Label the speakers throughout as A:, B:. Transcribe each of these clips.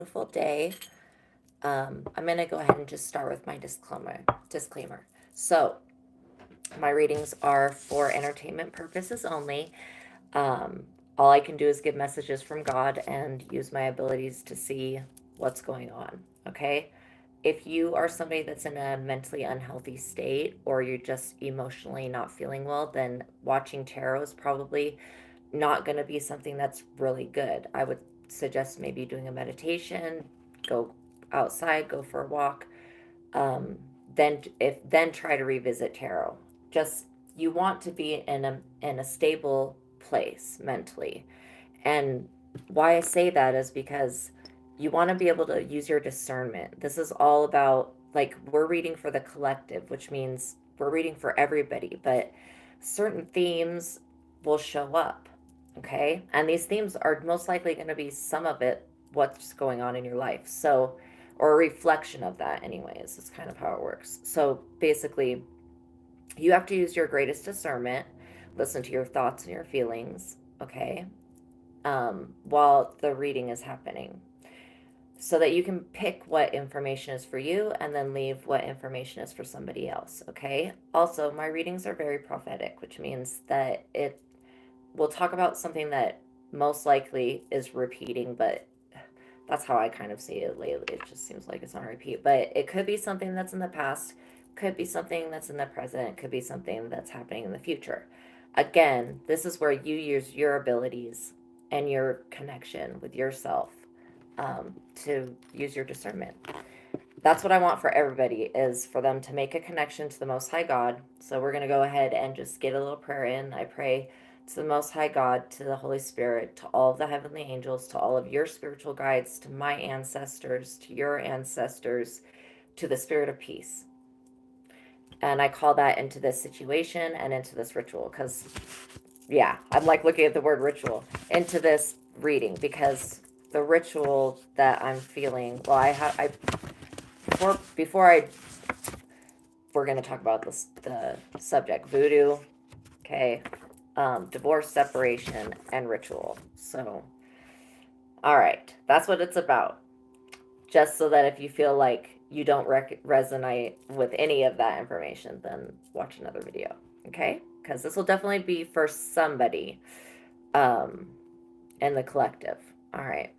A: beautiful day. I'm going to go ahead and just start with my disclaimer. So, my readings are for entertainment purposes only. Um, all I can do is give messages from God and use my abilities to see what's going on. Okay? If you are somebody that's in a mentally unhealthy state or you're just emotionally not feeling well, then watching tarot is probably not going to be something that's really good. I would suggest maybe doing a meditation, go outside, go for a walk. Um, then try to revisit tarot. Just you want to be in a stable place mentally. And why I say that is because you want to be able to use your discernment. This is all about, like, we're reading for the collective, which means we're reading for everybody, but certain themes will show up, okay? And these themes are most likely going to be some of it, what's going on in your life. So, or a reflection of that, anyways. It's kind of how it works. So basically, you have to use your greatest discernment, listen to your thoughts and your feelings, okay? While the reading is happening, so that you can pick what information is for you and then leave what information is for somebody else, okay? Also, my readings are very prophetic, which means that it will talk about something that most likely is repeating, but that's how I kind of see it lately. It just seems like it's on repeat, but it could be something that's in the past, could be something that's in the present, could be something that's happening in the future. Again, this is where you use your abilities and your connection with yourself, to use your discernment. That's what I want for everybody, is for them to make a connection to the Most High God. So we're going to go ahead and just get a little prayer in. I pray to the Most High God, to the Holy Spirit, to all of the heavenly angels, to all of your spiritual guides, to my ancestors, to your ancestors, to the spirit of peace. And I call that into this situation and into this ritual, because, yeah, I'm like looking at the word ritual, into this reading, because the ritual that I'm feeling, well, before I, we're going to talk about this, the subject, voodoo, okay, divorce, separation, and ritual. So, all right, that's what it's about. Just so that if you feel like you don't resonate with any of that information, then watch another video, okay? Because this will definitely be for somebody, um, in the collective. All right.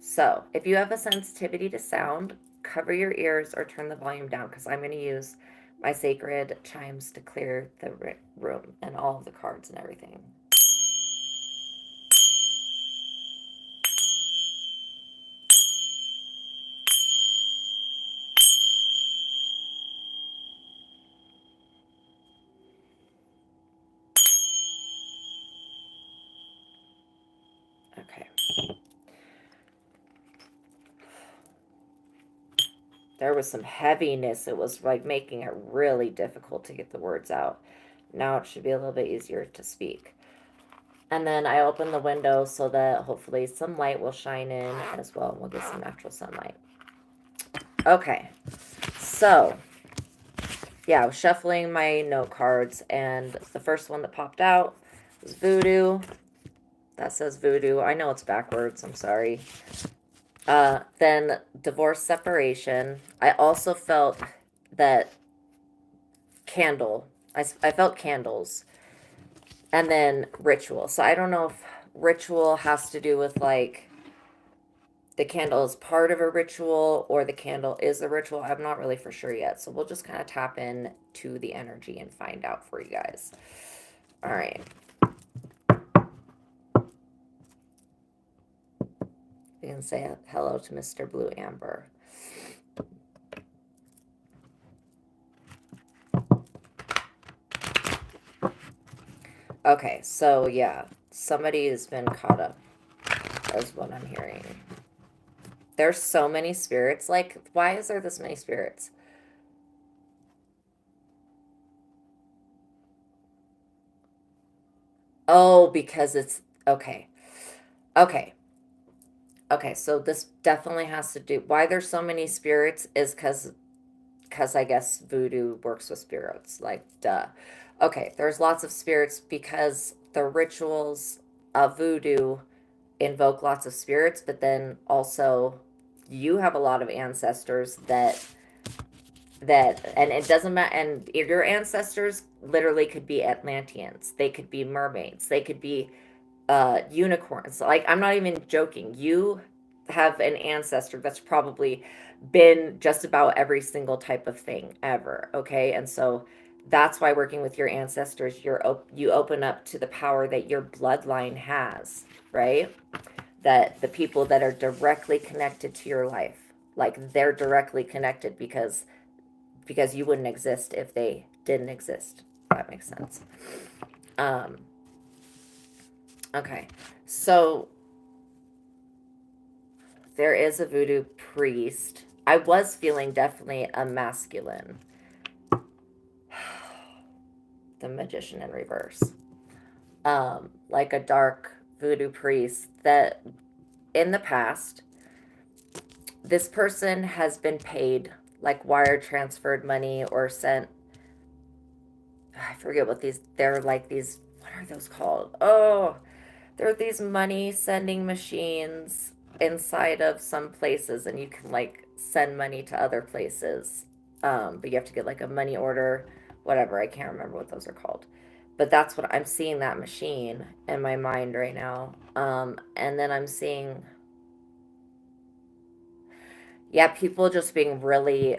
A: So, if you have a sensitivity to sound, cover your ears or turn the volume down, because I'm going to use my sacred chimes to clear the room and all of the cards and everything. Okay. There was some heaviness. It was like making it really difficult to get the words out. Now it should be a little bit easier to speak. And then I open the window so that hopefully some light will shine in as well. We'll get some natural sunlight. Okay. So, yeah, I was shuffling my note cards, and the first one that popped out was Voodoo. That says Voodoo. I know it's backwards. I'm sorry. Then divorce, separation. I also felt that candle. I felt candles. And then ritual. So I don't know if ritual has to do with, like, the candle is part of a ritual or the candle is a ritual. I'm not really for sure yet. So we'll just kind of tap in to the energy and find out for you guys. All right. You can say hello to Mr. Blue Amber. Okay, so yeah, somebody has been caught up, is what I'm hearing. There's so many spirits. Like, why is there this many spirits? Oh, because it's okay. Okay. Okay, so this definitely has to do, why there's so many spirits is because I guess voodoo works with spirits. Like, duh. Okay, there's lots of spirits because the rituals of voodoo invoke lots of spirits, but then also you have a lot of ancestors and it doesn't matter, and your ancestors literally could be Atlanteans, they could be mermaids, they could be unicorns. Like, I'm not even joking. You have an ancestor that's probably been just about every single type of thing ever. Okay, and so that's why working with your ancestors, you open up to the power that your bloodline has, right? That the people that are directly connected to your life, like they're directly connected because you wouldn't exist if they didn't exist. If that makes sense. Um, okay, so there is a voodoo priest. I was feeling definitely a masculine. The magician in reverse. Like a dark voodoo priest that in the past, this person has been paid, like wire transferred money or sent, I forget what they're like these, what are those called? Oh, there are these money sending machines inside of some places, and you can like send money to other places. But you have to get like a money order, whatever. I can't remember what those are called. But that's what I'm seeing, that machine in my mind right now. And then I'm seeing, yeah, people just being really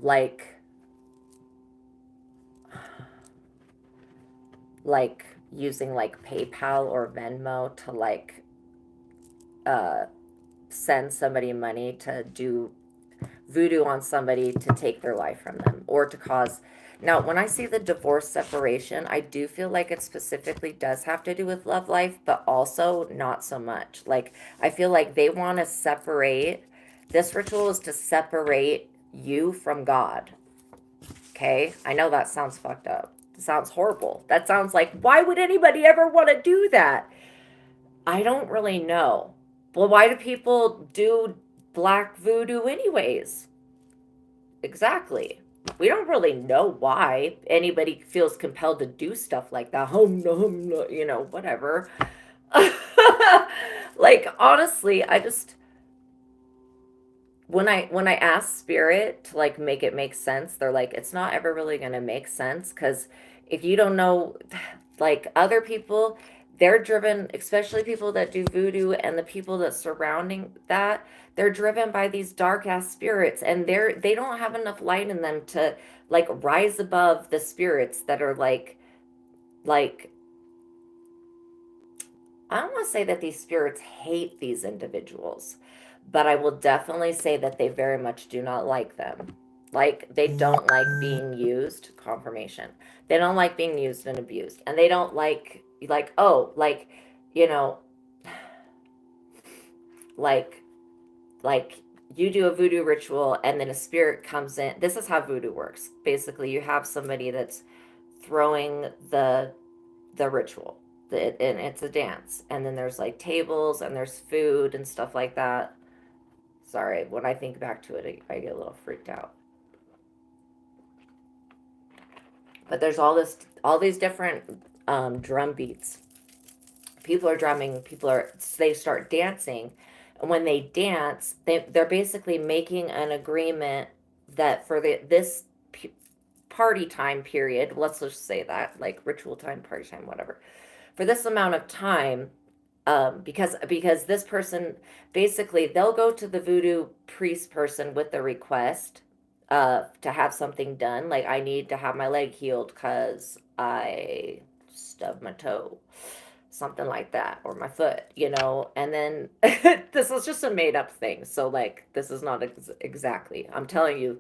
A: like like using like PayPal or Venmo to like uh send somebody money to do voodoo on somebody to take their life from them or to cause. Now, when I see the divorce separation, I do feel like it specifically does have to do with love life, but also not so much. Like, I feel like they want to separate. This ritual is to separate you from God. Okay? I know that sounds fucked up. It sounds horrible. That sounds like, why would anybody ever want to do that? I don't really know. Well, why do people do black voodoo anyways? Exactly. We don't really know why anybody feels compelled to do stuff like that. Hum, no, whatever. Like, honestly, I just, when I ask spirit to like make it make sense, they're like, it's not ever really going to make sense because if you don't know, like other people, they're driven, especially people that do voodoo and the people that surrounding that, they're driven by these dark ass spirits, and they don't have enough light in them to like rise above the spirits that are like I don't want to say that these spirits hate these individuals, but I will definitely say that they very much do not like them. Like, they don't like being used, confirmation. They don't like being used and abused. And they don't oh, you know, like, like you do a voodoo ritual and then a spirit comes in. This is how voodoo works. Basically, you have somebody that's throwing the ritual. And it's a dance. And then there's like tables and there's food and stuff like that. Sorry, when I think back to it, I get a little freaked out. But there's all these different drum beats. People are drumming. They start dancing. And when they dance, they're basically making an agreement that for this party time period, let's just say that, like ritual time, party time, whatever, for this amount of time, because this person, basically they'll go to the voodoo priest person with the request to have something done, like I need to have my leg healed because I stubbed my toe, something like that, or my foot, and then this is just a made up thing, so like this is not exactly, I'm telling you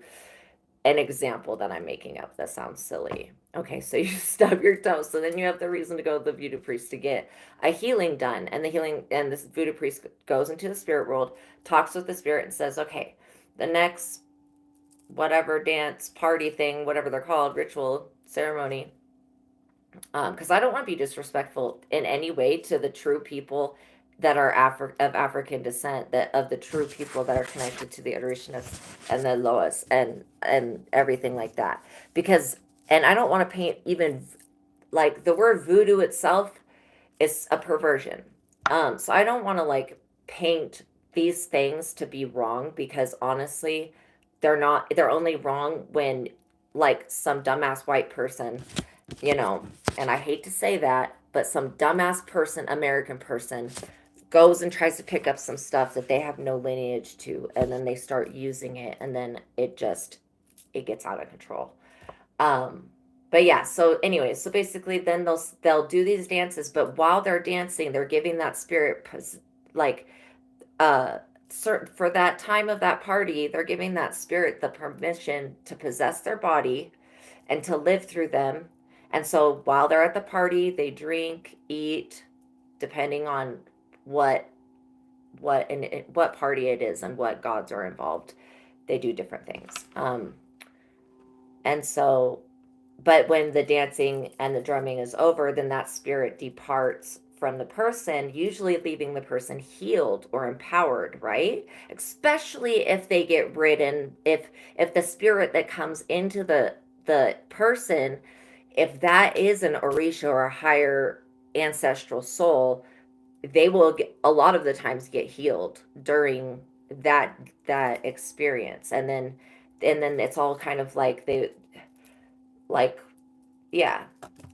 A: an example that I'm making up that sounds silly. Okay, so you stub your toe, so then you have the reason to go to the voodoo priest to get a healing done, and this voodoo priest goes into the spirit world, talks with the spirit, and says, okay, the next whatever dance, party thing, whatever they're called, ritual, ceremony, because I don't want to be disrespectful in any way to the true people that are of African descent, that of the true people that are connected to the Orishas and the Loas and everything like that. Because, and I don't want to paint even, like, the word voodoo itself is a perversion. So I don't want to like paint these things to be wrong, because honestly, they're only wrong when, like, some dumbass white person, you know, and I hate to say that, but some dumbass person, American person, goes and tries to pick up some stuff that they have no lineage to, and then they start using it, and then it gets out of control. Um, but yeah, so anyway, so basically then they'll do these dances, but while they're dancing, they're giving that spirit like uh certain for that time of that party, they're giving that spirit the permission to possess their body and to live through them. And so while they're at the party, they drink, eat, depending on what what party it is and what gods are involved. They do different things. And so, but when the dancing and the drumming is over, then that spirit departs from the person, usually leaving the person healed or empowered, right? Especially if they get ridden, if the spirit that comes into the person, if that is an Orisha or a higher ancestral soul, they will get, a lot of the times, get healed during that experience. And then it's all kind of like they, like, yeah,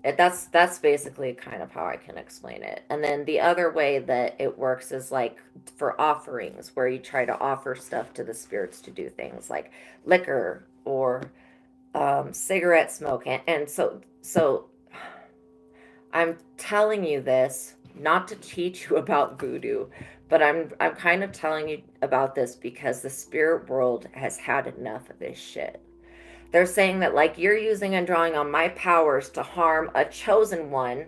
A: that's basically kind of how I can explain it. And then the other way that it works is like for offerings, where you try to offer stuff to the spirits to do things like liquor or cigarette smoke. And so I'm telling you this not to teach you about voodoo, but I'm kind of telling you about this because the spirit world has had enough of this shit. They're saying that, like, you're using and drawing on my powers to harm a chosen one,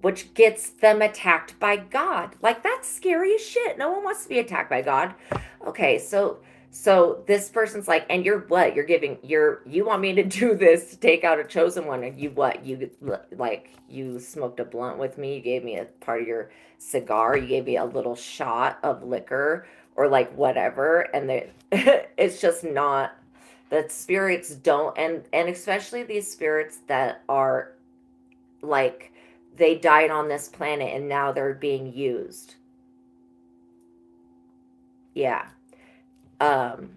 A: which gets them attacked by God. Like, that's scary as shit. No one wants to be attacked by God. Okay, so this person's like, and you're what? You want me to do this to take out a chosen one? And you what? You, like, you smoked a blunt with me. You gave me a part of your cigar. You gave me a little shot of liquor or like whatever. And it's just not, that spirits don't, and especially these spirits that are like, they died on this planet and now they're being used. Yeah. um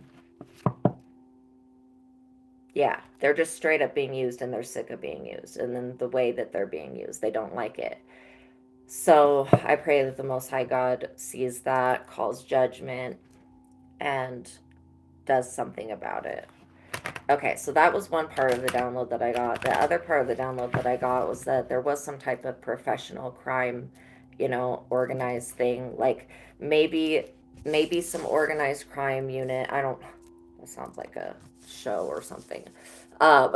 A: yeah, they're just straight up being used, and they're sick of being used, and then the way that they're being used, they don't like it. So I pray that the Most High God sees that, calls judgment, and does something about it. Okay, so that was one part of the download that I got. The other part of the download that I got was that there was some type of professional crime, organized thing. Like, maybe some organized crime unit. I don't, that sounds like a show or something. Um,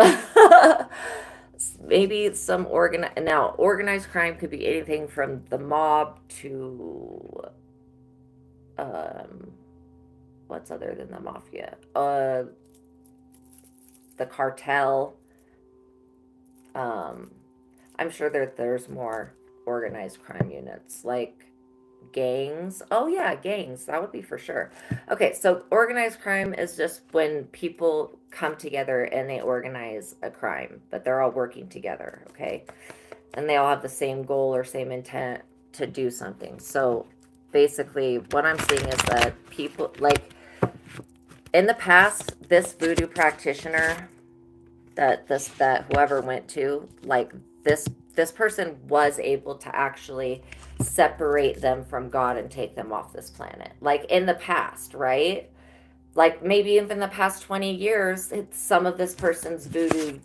A: maybe some organized crime could be anything from the mob to um, what's other than the mafia? The cartel. Um, I'm sure there's more organized crime units, like gangs. Oh yeah, gangs. That would be for sure. Okay, so organized crime is just when people come together and they organize a crime, but they're all working together, okay? And they all have the same goal or same intent to do something. So basically what I'm seeing is that people, like, in the past, this voodoo practitioner that whoever went to, like, this person was able to actually separate them from God and take them off this planet, like in the past, right? Like maybe even the past 20 years, it's some of this person's voodoo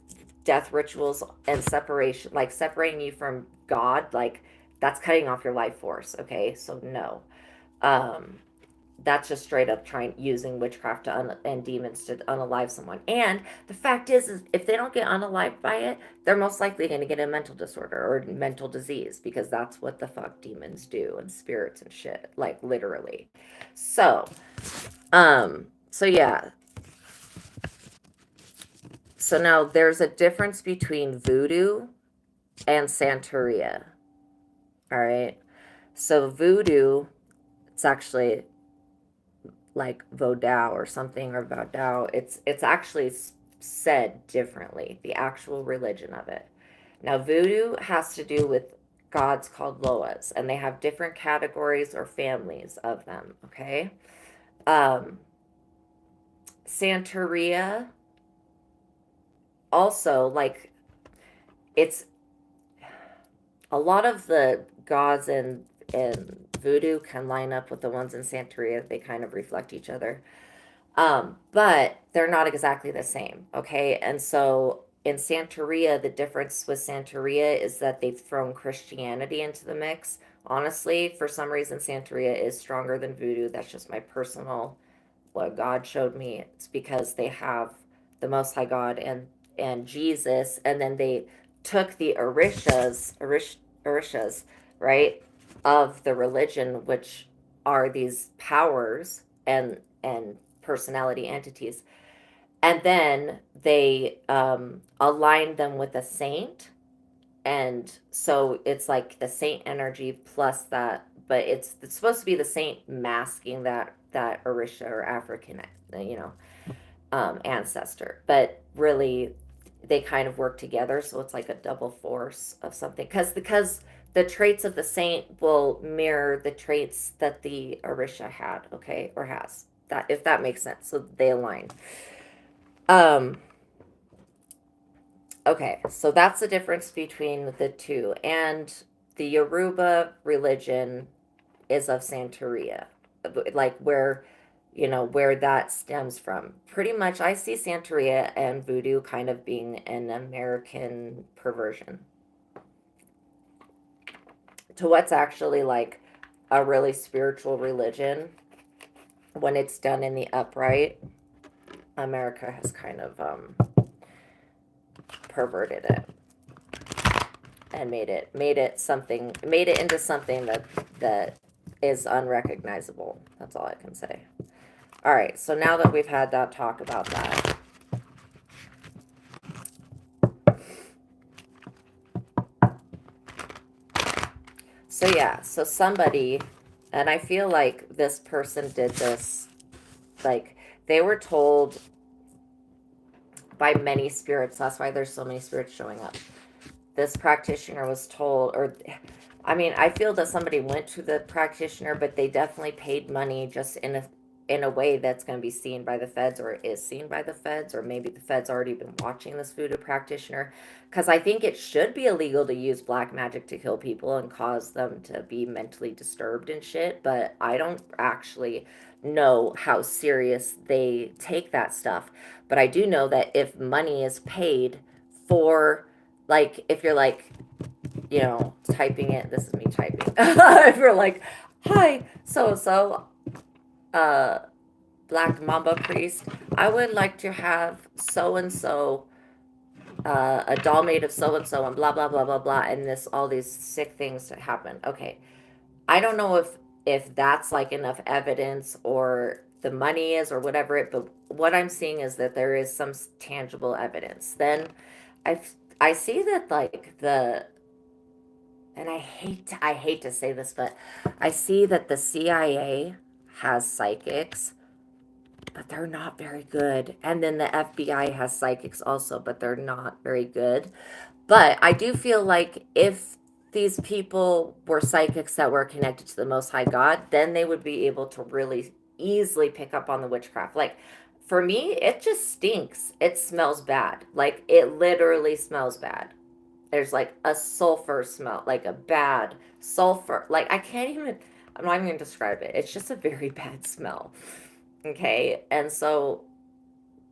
A: death rituals and separation, like separating you from God, like that's cutting off your life force. Okay, so no. um that's just straight up trying using witchcraft and demons to unalive someone. And the fact is if they don't get unalived by it, they're most likely going to get a mental disorder or mental disease, because that's what the fuck demons do, and spirits and shit, like literally. So, so yeah. So now there's a difference between voodoo and Santeria. All right. So voodoo, it's actually like Vodou or something, or Vodou. It's actually said differently, the actual religion of it. Now voodoo has to do with gods called Loas, and they have different categories or families of them, okay? Um, Santeria also, like, it's a lot of the gods in Voodoo can line up with the ones in Santeria. They kind of reflect each other. But they're not exactly the same, okay? And so in Santeria, the difference with Santeria is that they've thrown Christianity into the mix. Honestly, for some reason, Santeria is stronger than Voodoo. That's just my personal, what God showed me. It's because they have the Most High God and Jesus, and then they took the orishas, right, of the religion, which are these powers and personality entities, and then they aligned them with a saint, and so it's like the saint energy plus that, but it's supposed to be the saint masking that Orisha or African, you know, ancestor, but really they kind of work together, so it's like a double force of something, because the traits of the saint will mirror the traits that the Orisha had, okay, or has, that, if that makes sense, so they align. um Okay, so that's the difference between the two. And the Yoruba religion is of Santeria, like where, where that stems from. Pretty much, I see Santeria and Voodoo kind of being an American perversion to what's actually like a really spiritual religion. When it's done in the upright, America has kind of perverted it and made it into something that is unrecognizable. That's all I can say. All right, so now that we've had that talk about that, so yeah, so somebody, and I feel like this person did this, like they were told by many spirits. That's why there's so many spirits showing up. This practitioner was told, or I mean, I feel that somebody went to the practitioner, but they definitely paid money just in a way that's going to be seen by the feds, or is seen by the feds, or maybe the feds already been watching this voodoo practitioner, because I think it should be illegal to use black magic to kill people and cause them to be mentally disturbed and shit, but I don't actually know how serious they take that stuff. But I do know that if money is paid for, like, if you're like, typing it, this is me typing. If you're like, hi, so uh, Black Mamba Priest, I would like to have so and so, a doll made of so and blah blah blah blah blah, and this all these sick things to happen. Okay, I don't know if that's like enough evidence or the money is or whatever it, but what I'm seeing is that there is some tangible evidence. Then I I see that like the, and I hate to say this, but I see that the CIA has psychics, but they're not very good. And then the FBI has psychics also, but they're not very good. But I do feel like if these people were psychics that were connected to the Most High God, then they would be able to really easily pick up on the witchcraft. Like, for me, it just stinks. It smells bad. Like, it literally smells bad. There's like a sulfur smell, like a bad sulfur. Like, I'm not even gonna describe it. It's just a very bad smell. Okay. And so,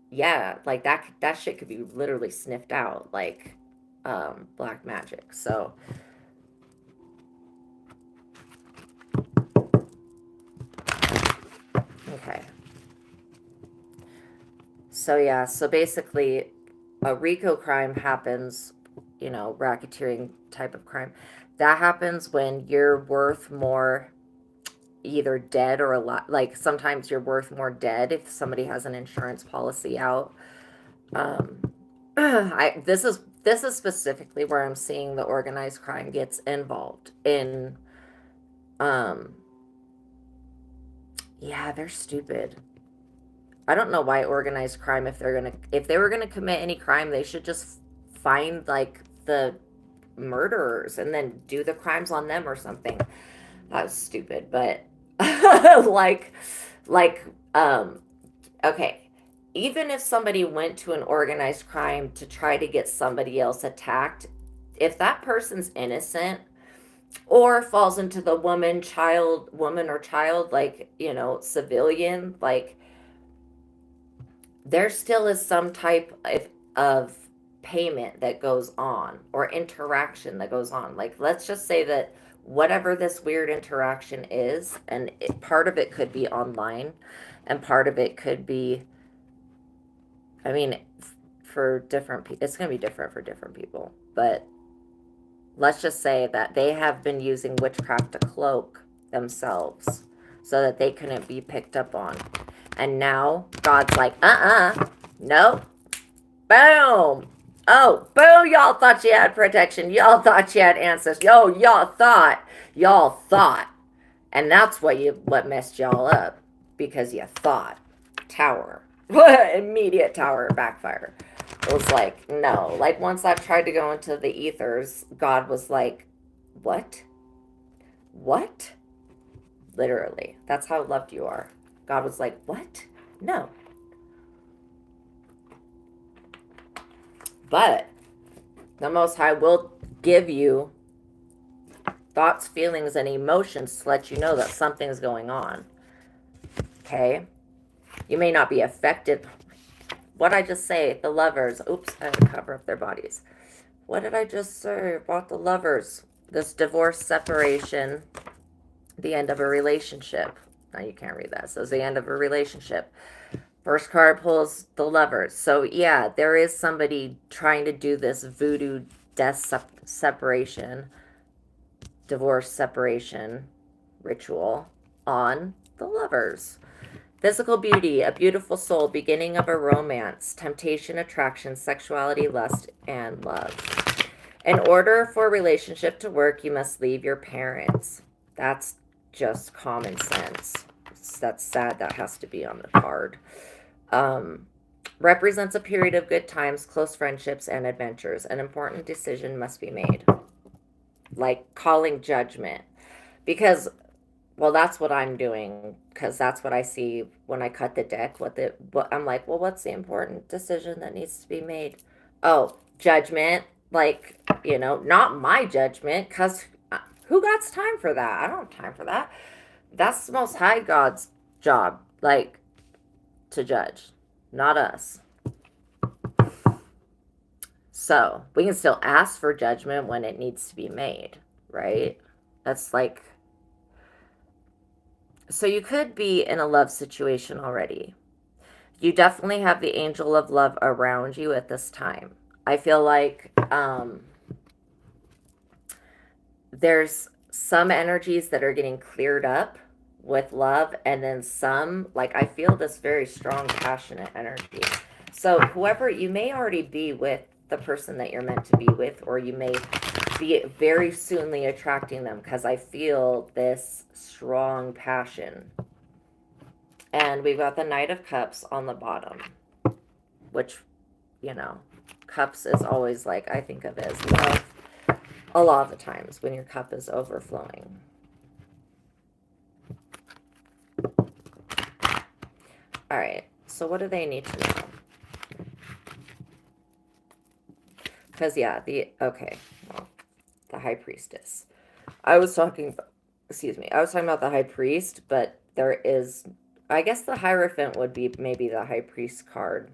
A: yeah, like that shit could be literally sniffed out, like black magic. So, okay. So yeah, so basically a Rico crime happens, racketeering type of crime. That happens when you're worth more either dead or alive. Like, sometimes you're worth more dead if somebody has an insurance policy out. Um, this is specifically where I'm seeing the organized crime gets involved in. Um, yeah, they're stupid. I don't know why organized crime, if they were gonna commit any crime, they should just find like the murderers and then do the crimes on them or something. That was stupid, but like, like, um, okay. Even if somebody went to an organized crime to try to get somebody else attacked, if that person's innocent or falls into the woman or child, like, civilian, like, there still is some type of payment that goes on or interaction that goes on. Like, let's just say that whatever this weird interaction is, and part of it could be online, and part of it could be, I mean, for different people, it's going to be different for different people. But let's just say that they have been using witchcraft to cloak themselves so that they couldn't be picked up on. And now God's like, no, boom. Oh, boom, y'all thought you had protection. Y'all thought you had ancestors. Yo, y'all thought. And that's what messed y'all up, because you thought. Tower. Immediate tower backfire. It was like, no. Like, once I tried to go into the ethers, God was like, what? What? Literally. That's how loved you are. God was like, what? No. But the Most High will give you thoughts, feelings, and emotions to let you know that something's going on. Okay? You may not be affected. What I just say, the lovers. Oops, I had to cover up their bodies. What did I just say about the lovers? This divorce, separation, the end of a relationship. Now you can't read that. So it's the end of a relationship. First card pulls the lovers. So yeah, there is somebody trying to do this voodoo death separation, divorce separation ritual on the lovers. Physical beauty, a beautiful soul, beginning of a romance, temptation, attraction, sexuality, lust, and love. In order for a relationship to work, you must leave your parents. That's just common sense. That's sad that has to be on the card. Represents a period of good times, close friendships, and adventures. An important decision must be made. Like calling judgment. Because, well, that's what I'm doing, because that's what I see when I cut the deck. I'm like, well, what's the important decision that needs to be made? Oh, judgment. Like, not my judgment, because who got time for that? I don't have time for that. That's the Most High God's job, like, to judge, not us. So we can still ask for judgment when it needs to be made, right? That's like, so you could be in a love situation already. You definitely have the angel of love around you at this time. I feel like there's some energies that are getting cleared up with love, and then some, like, I feel this very strong, passionate energy. So whoever, you may already be with the person that you're meant to be with, or you may be very soonly attracting them, because I feel this strong passion. And we've got the Knight of Cups on the bottom, which, cups is always, like, I think of it as love a lot of the times when your cup is overflowing. All right, so what do they need to know? Because, yeah, the High Priestess. I was talking about the High Priest, but there is, I guess the Hierophant would be maybe the High Priest card.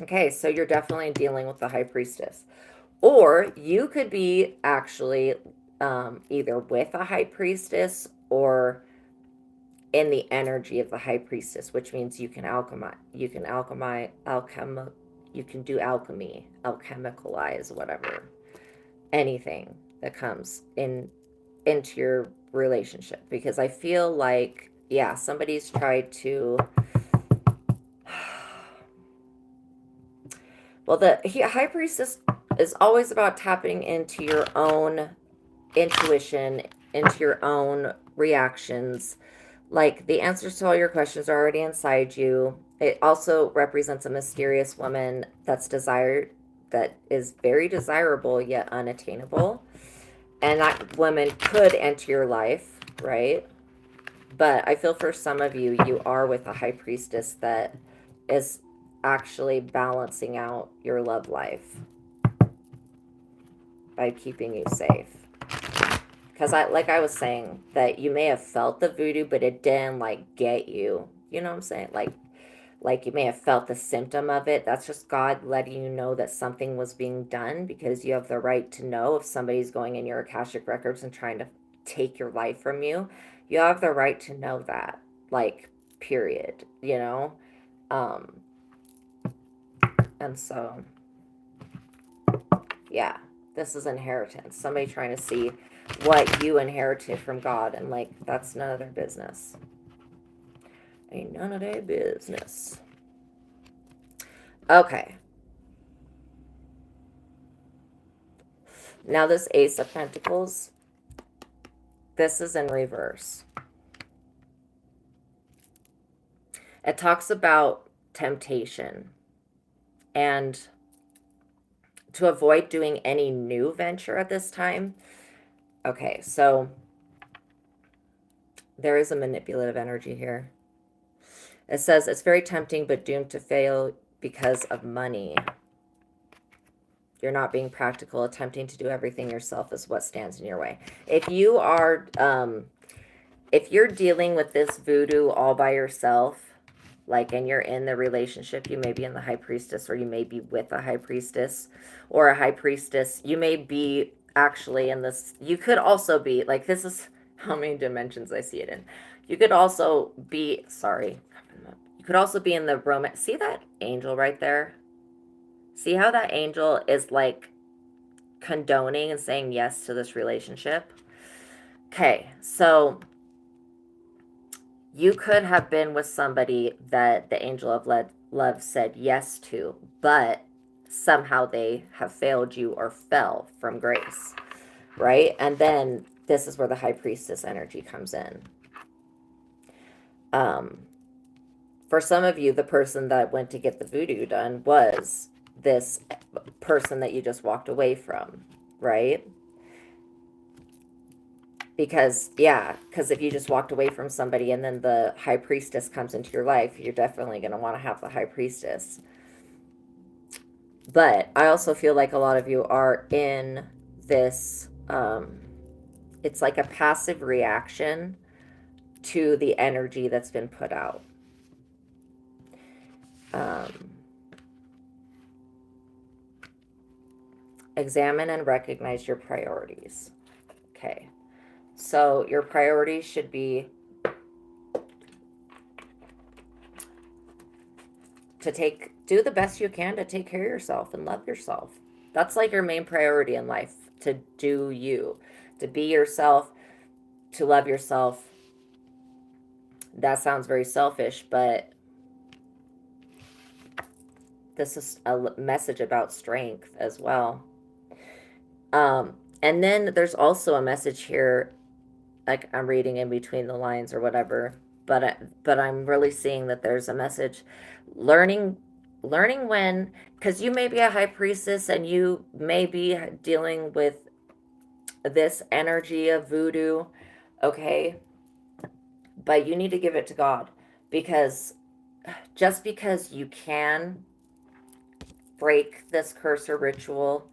A: Okay, so you're definitely dealing with the High Priestess. Or you could be actually either with a High Priestess or in the energy of the High Priestess, which means you can you can do alchemy, alchemicalize, whatever, anything that comes into your relationship. Because I feel like, yeah, somebody's tried to, well, the High Priestess is always about tapping into your own intuition, into your own reactions. Like, the answers to all your questions are already inside you. It also represents a mysterious woman that's that is very desirable yet unattainable. And that woman could enter your life, right? But I feel for some of you, you are with a high priestess that is actually balancing out your love life by keeping you safe. Because like I was saying, that you may have felt the voodoo, but it didn't like get you. You know what I'm saying? Like you may have felt the symptom of it. That's just God letting you know that something was being done, because you have the right to know if somebody's going in your Akashic records and trying to take your life from you. You have the right to know that. Like, period. You know? Um, and so, yeah, this is inheritance. Somebody trying to see what you inherited from God, and like, that's none of their business. Ain't none of their business. Okay. Now this Ace of Pentacles, this is in reverse. It talks about temptation and to avoid doing any new venture at this time. Okay, so there is a manipulative energy here. It says it's very tempting but doomed to fail because of money. You're not being practical. Attempting to do everything yourself is what stands in your way. If you are, if you're dealing with this voodoo all by yourself, like, and you're in the relationship, you may be in the high priestess, or you may be with a high priestess or a high priestess. You may be actually in this. You could also be like, this is how many dimensions I see it in. You could also be, sorry, you could also be in the romance. See that angel right there? See how that angel is like condoning and saying yes to this relationship? Okay, so you could have been with somebody that the angel of love said yes to, but somehow they have failed you or fell from grace, right? And then this is where the high priestess energy comes in. For some of you, the person that went to get the voodoo done was this person that you just walked away from, right? Because if you just walked away from somebody and then the high priestess comes into your life, you're definitely going to want to have the high priestess. But I also feel like a lot of you are in this, it's like a passive reaction to the energy that's been put out. Examine and recognize your priorities. Okay. So your priorities should be to do the best you can to take care of yourself and love yourself. That's like your main priority in life, to do you, to be yourself, to love yourself. That sounds very selfish, but this is a message about strength as well. And then there's also a message here, like I'm reading in between the lines or whatever, but I'm really seeing that there's a message, learning when, because you may be a high priestess and you may be dealing with this energy of voodoo, okay, but you need to give it to God, because just because you can break this curse or ritual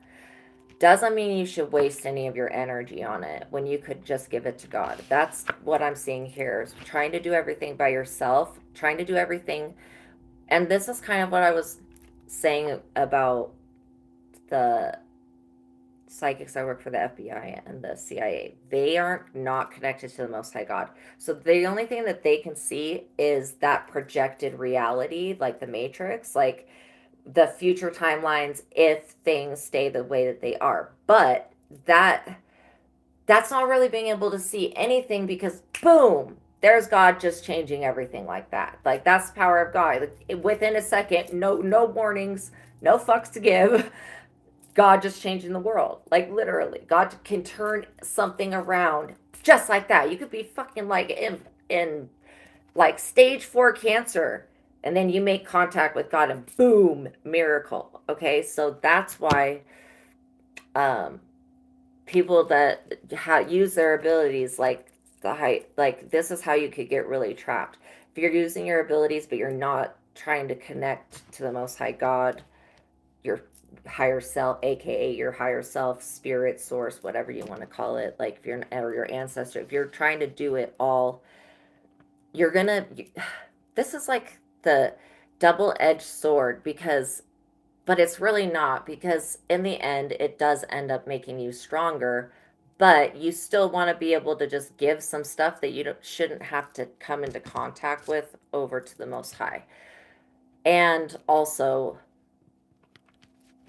A: doesn't mean you should waste any of your energy on it when you could just give it to God. That's what I'm seeing here, is trying to do everything by yourself, trying to do everything. And this is kind of what I was saying about the psychics I work for, the FBI and the CIA. They aren't not connected to the Most High God. So the only thing that they can see is that projected reality, like the Matrix, like the future timelines if things stay the way that they are. But that's not really being able to see anything, because boom, there's God just changing everything like that. Like, that's the power of God. Like, within a second, no warnings, no fucks to give. God just changing the world. Like, literally, God can turn something around just like that. You could be fucking like in like stage 4 cancer, And then you make contact with God and boom, miracle. Okay, so that's why um, people that use their abilities like the height, like this is how you could get really trapped. If you're using your abilities, but you're not trying to connect to the Most High God, your higher self, aka your higher self, spirit, source, whatever you want to call it, like if you're, or your ancestor, if you're trying to do it all, you're gonna, this is like the double-edged sword, because but it's really not, because in the end it does end up making you stronger, but you still want to be able to just give some stuff that you shouldn't have to come into contact with over to the Most High. And also,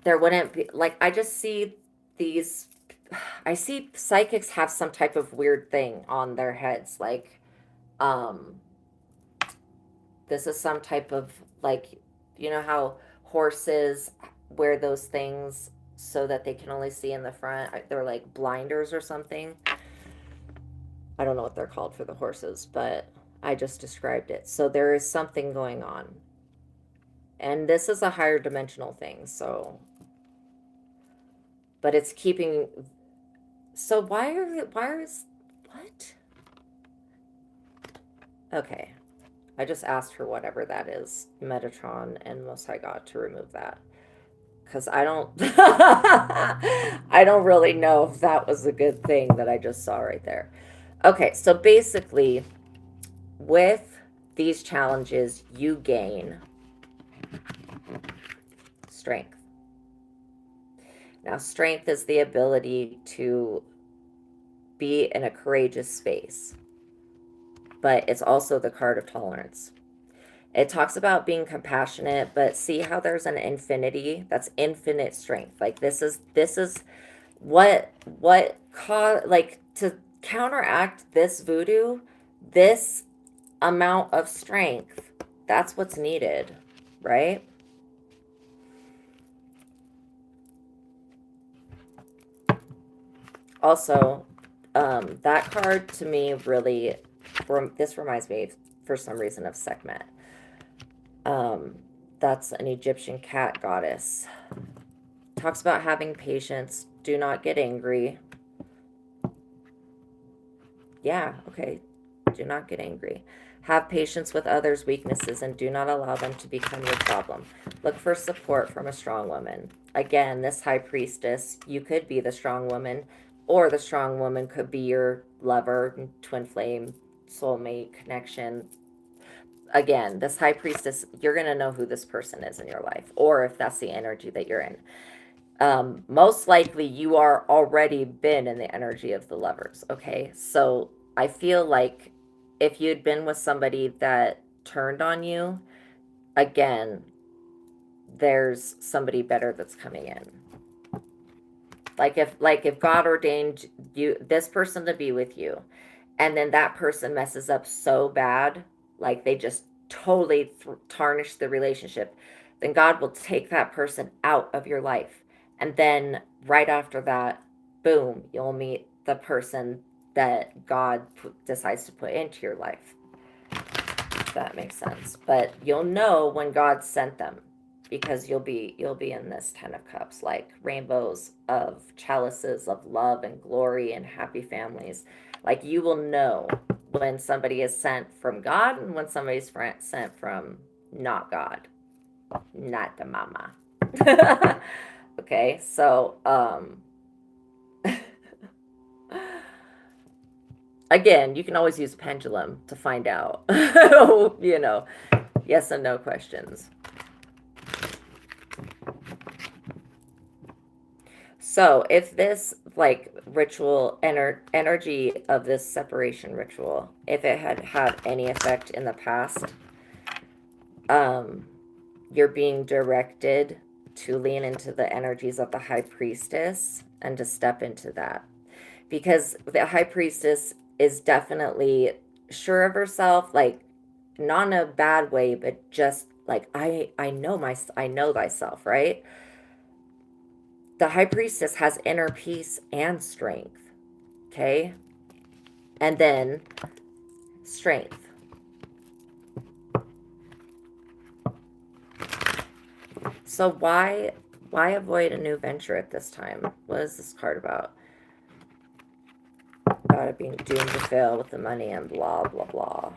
A: there wouldn't be, like, I just see these, I see psychics have some type of weird thing on their heads, like, um this is some type of, like, you know how horses wear those things so that they can only see in the front? They're like blinders or something. I don't know what they're called for the horses, but I just described it. So there is something going on. And this is a higher dimensional thing, so, but it's keeping, so why is, what? Okay. I just asked for whatever that is, Metatron and Most High God, to remove that. Because I don't I don't really know if that was a good thing that I just saw right there. Okay, so basically with these challenges you gain strength. Now strength is the ability to be in a courageous space, but it's also the card of tolerance. It talks about being compassionate, but see how there's an infinity? That's infinite strength. Like this is what cause, like, to counteract this voodoo, this amount of strength, that's what's needed, right? Also, that card to me really, this reminds me for some reason of Sekhmet. That's an Egyptian cat goddess. Talks about having patience, do not get angry. Yeah, okay. Do not get angry. Have patience with others' weaknesses and do not allow them to become your problem. Look for support from a strong woman. Again, this high priestess, you could be the strong woman, or the strong woman could be your lover, twin flame, soulmate connection. Again, this high priestess, you're going to know who this person is in your life, or if that's the energy that you're in. Most likely you are already been in the energy of the lovers. Okay. So I feel like if you'd been with somebody that turned on you, again, there's somebody better that's coming in. Like if God ordained you, this person, to be with you, and then that person messes up so bad, like they just totally tarnish the relationship, then God will take that person out of your life. And then right after that, boom, you'll meet the person that God decides to put into your life. If that makes sense. But you'll know when God sent them, because you'll be in this 10 of Cups, like rainbows of chalices of love and glory and happy families. Like you will know when somebody is sent from God and when somebody's sent from not God, not the mama. Okay, so again, you can always use pendulum to find out, you know, yes and no questions. So if this, like, ritual energy of this separation ritual, if it had had any effect in the past, you're being directed to lean into the energies of the high priestess and to step into that, because the high priestess is definitely sure of herself, like not in a bad way, but just like I know thyself, right? The high priestess has inner peace and strength. Okay? And then strength. So why avoid a new venture at this time? What is this card about? About it being doomed to fail with the money and blah blah blah.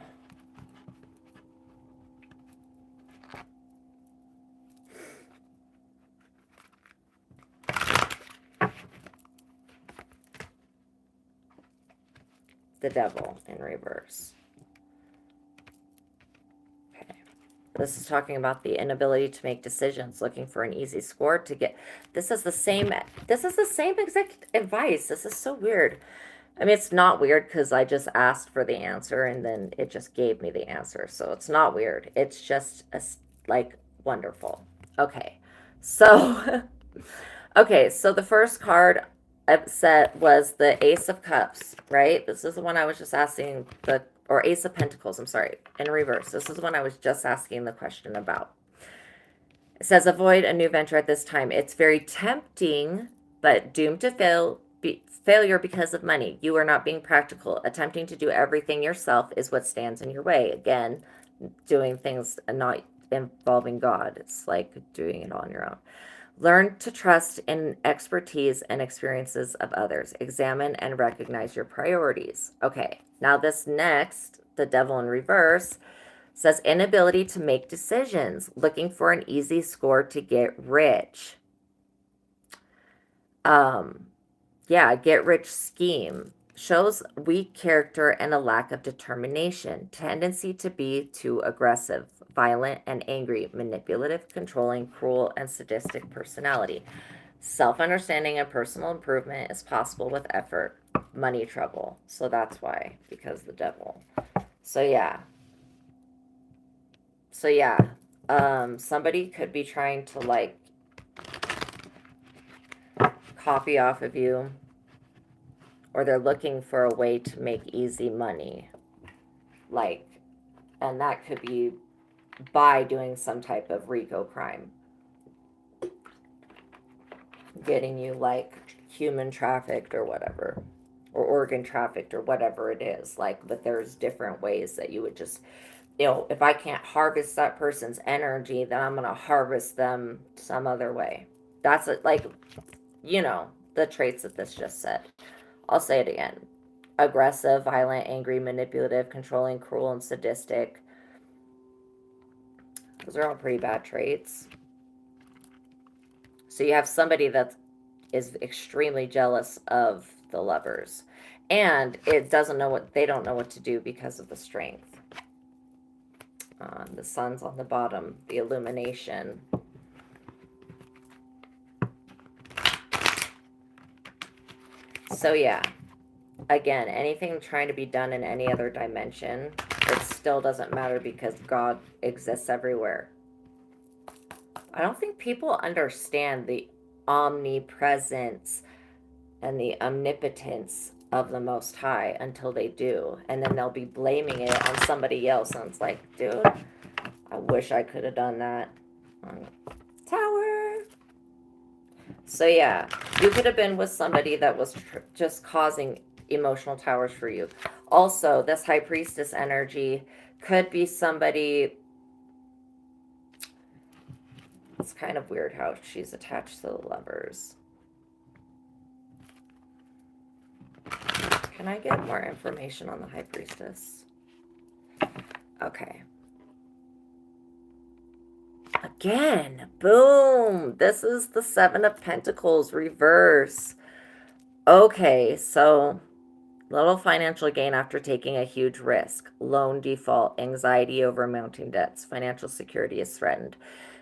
A: The devil in reverse. Okay. This is talking about the inability to make decisions, looking for an easy score to get. This is the same exact advice. This is so weird. I mean, it's not weird because I just asked for the answer and then it just gave me the answer. So it's not weird. It's just like wonderful. Okay. So okay, so the first card I set was the Ace of Cups, right? This is the one I was just asking or Ace of Pentacles, I'm sorry, in reverse. This is one I was just asking the question about. It says, avoid a new venture at this time. It's very tempting, but doomed to failure because of money. You are not being practical. Attempting to do everything yourself is what stands in your way. Again, doing things not involving God. It's like doing it on your own. Learn to trust in expertise and experiences of others. Examine and recognize your priorities. Okay, now this next, the devil in reverse, says inability to make decisions, looking for an easy score to get rich. Get rich scheme. Shows weak character and a lack of determination. Tendency to be too aggressive, violent and angry, manipulative, controlling, cruel, and sadistic personality. Self-understanding and personal improvement is possible with effort. Money trouble. So that's why, because the devil. So yeah. Somebody could be trying to like copy off of you, or they're looking for a way to make easy money. Like, and that could be by doing some type of Rico crime. Getting you like human trafficked or whatever, or organ trafficked or whatever it is. Like, but there's different ways that you would just, if I can't harvest that person's energy, then I'm going to harvest them some other way. That's it, like, the traits that this just said. I'll say it again. Aggressive, violent, angry, manipulative, controlling, cruel, and sadistic. Those are all pretty bad traits. So you have somebody that is extremely jealous of the lovers. And they don't know what to do because of the strength. The sun's on the bottom, the illumination. So yeah, again, anything trying to be done in any other dimension, it still doesn't matter because God exists everywhere. I don't think people understand the omnipresence and the omnipotence of the Most High until they do. And then they'll be blaming it on somebody else. And it's like, dude, I wish I could have done that. Tower. So yeah, you could have been with somebody that was just causing emotional towers for you. Also, this High Priestess energy could be somebody. It's kind of weird how she's attached to the lovers. Can I get more information on the High Priestess? Okay. Again, boom. This is the Seven of Pentacles reverse. Okay, so little financial gain after taking a huge risk. Loan default, anxiety over mounting debts. Financial security is threatened.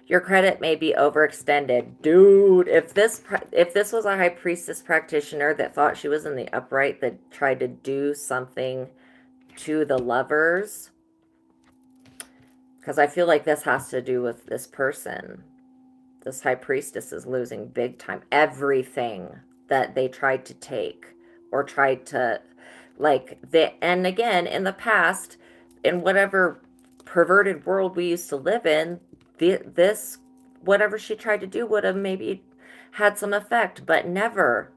A: Your credit may be overextended. Dude, if this was a High Priestess practitioner that thought she was in the upright, that tried to do something to the lovers, because I feel like this has to do with this person. This High Priestess is losing big time. Everything that they tried to take or tried to, and again, in the past, in whatever perverted world we used to live in, this, whatever she tried to do would have maybe had some effect, but never.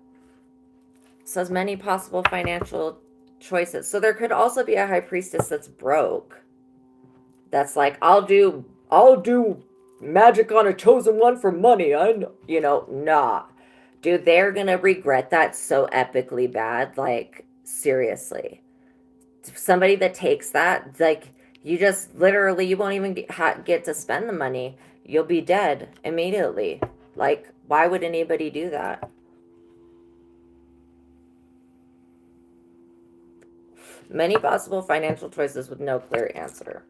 A: So as many possible financial choices. So there could also be a High Priestess that's broke. That's like, I'll do magic on a chosen one for money. Nah. Dude, they're gonna regret that so epically bad. Like, seriously. Somebody that takes that, like, you just literally, you won't even get to spend the money. You'll be dead immediately. Like, why would anybody do that? Many possible financial choices with no clear answer.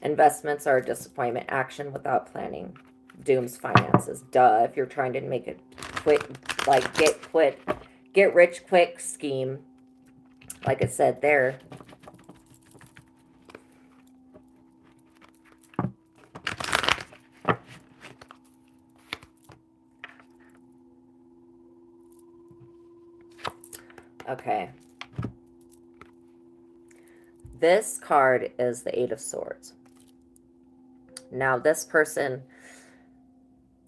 A: Investments are a disappointment. Action without planning dooms finances. Duh. If you're trying to make a quick, like, get rich quick scheme, like it said there. Okay. This card is the Eight of Swords. Now, this person,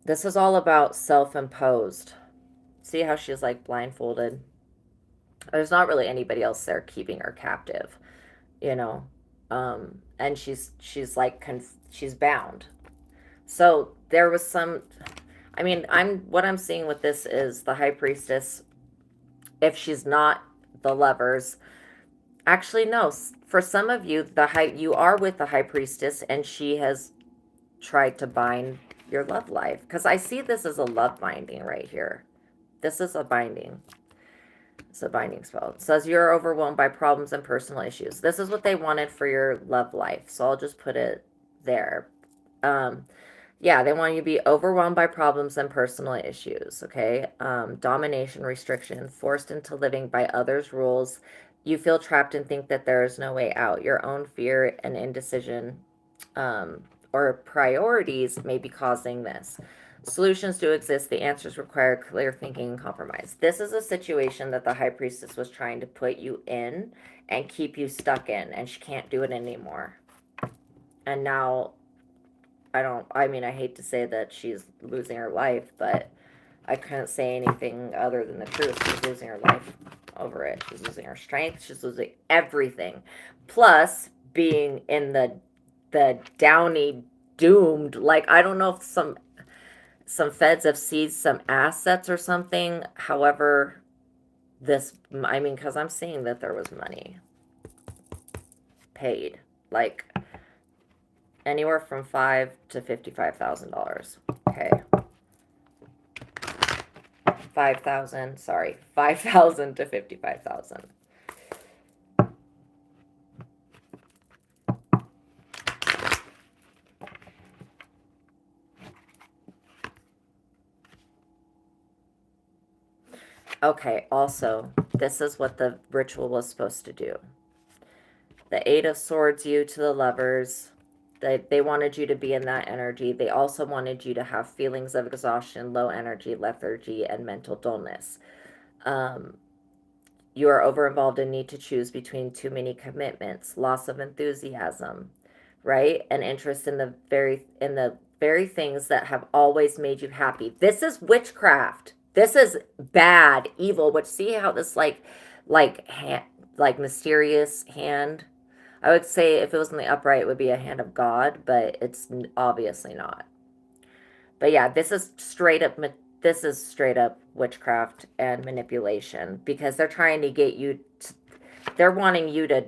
A: this is all about self-imposed. See how she's like blindfolded? There's not really anybody else there keeping her captive, you know. And she's like she's bound. So there was some. I mean, what I'm seeing with this is the High Priestess. If she's not the Lovers, actually no. For some of you, you are with the High Priestess, and she has tried to bind your love life. Because I see this as a love binding right here. This is a binding. It's a binding spell. It says you're overwhelmed by problems and personal issues. This is what they wanted for your love life. So I'll just put it there. Yeah, they want you to be overwhelmed by problems and personal issues, okay? Domination, restriction, forced into living by others' rules. You feel trapped and think that there is no way out. Your own fear and indecision or priorities may be causing this. Solutions do exist. The answers require clear thinking and compromise. This is a situation that the High Priestess was trying to put you in and keep you stuck in, and she can't do it anymore. And now, I mean, I hate to say that she's losing her life, but I couldn't say anything other than the truth. She's losing her life over it. She's losing her strength. She's losing everything. Plus, being in the downy, doomed, like, I don't know if some feds have seized some assets or something. However, I mean, because I'm seeing that there was money paid, like anywhere from $5,000 to $55,000. Okay. 5,000, sorry, 5,000 to 55,000. Okay, also, this is what the ritual was supposed to do. The Eight of Swords, you to the Lovers. They wanted you to be in that energy. They also wanted you to have feelings of exhaustion, low energy, lethargy, and mental dullness. You are over-involved and need to choose between too many commitments, loss of enthusiasm, right? And interest in the very things that have always made you happy. This is witchcraft. This is bad, evil. Which, see how this like mysterious hand. I would say if it was in the upright, it would be a hand of God, but it's obviously not. But yeah, this is straight up witchcraft and manipulation, because they're trying to get you they're wanting you to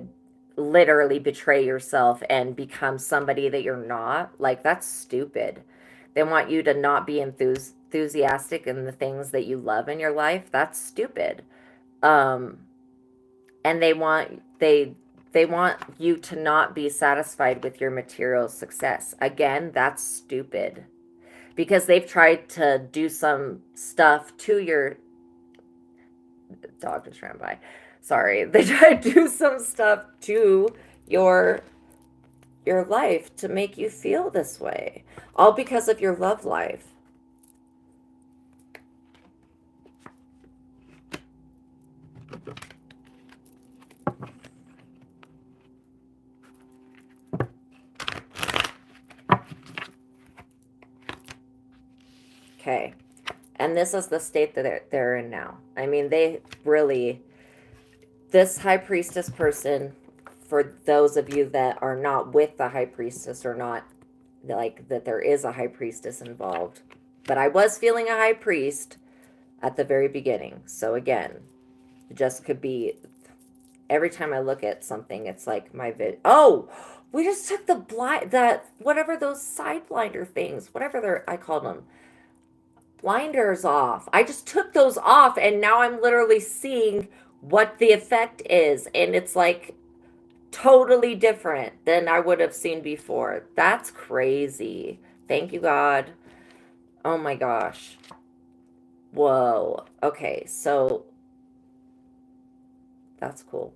A: literally betray yourself and become somebody that you're not. Like, that's stupid. They want you to not be enthusiastic in the things that you love in your life. That's stupid. And they want you to not be satisfied with your material success. Again, that's stupid. Because they've tried to do some stuff to your dog just ran by. Sorry. They tried to do some stuff to your life to make you feel this way. All because of your love life. Okay. And this is the state that they're in now. I mean, they really, this High Priestess person, for those of you that are not with the High Priestess or not like that there is a high priestess involved. But I was feeling a high priest at the very beginning. So again, it just could be every time I look at something, it's like my Oh, we just took the that whatever those side blinder things, whatever I called them, blinders off. I just took those off, and now I'm literally seeing what the effect is, and it's like totally different than I would have seen before. That's crazy. Thank you, God. Oh my gosh. Whoa. Okay, so that's cool.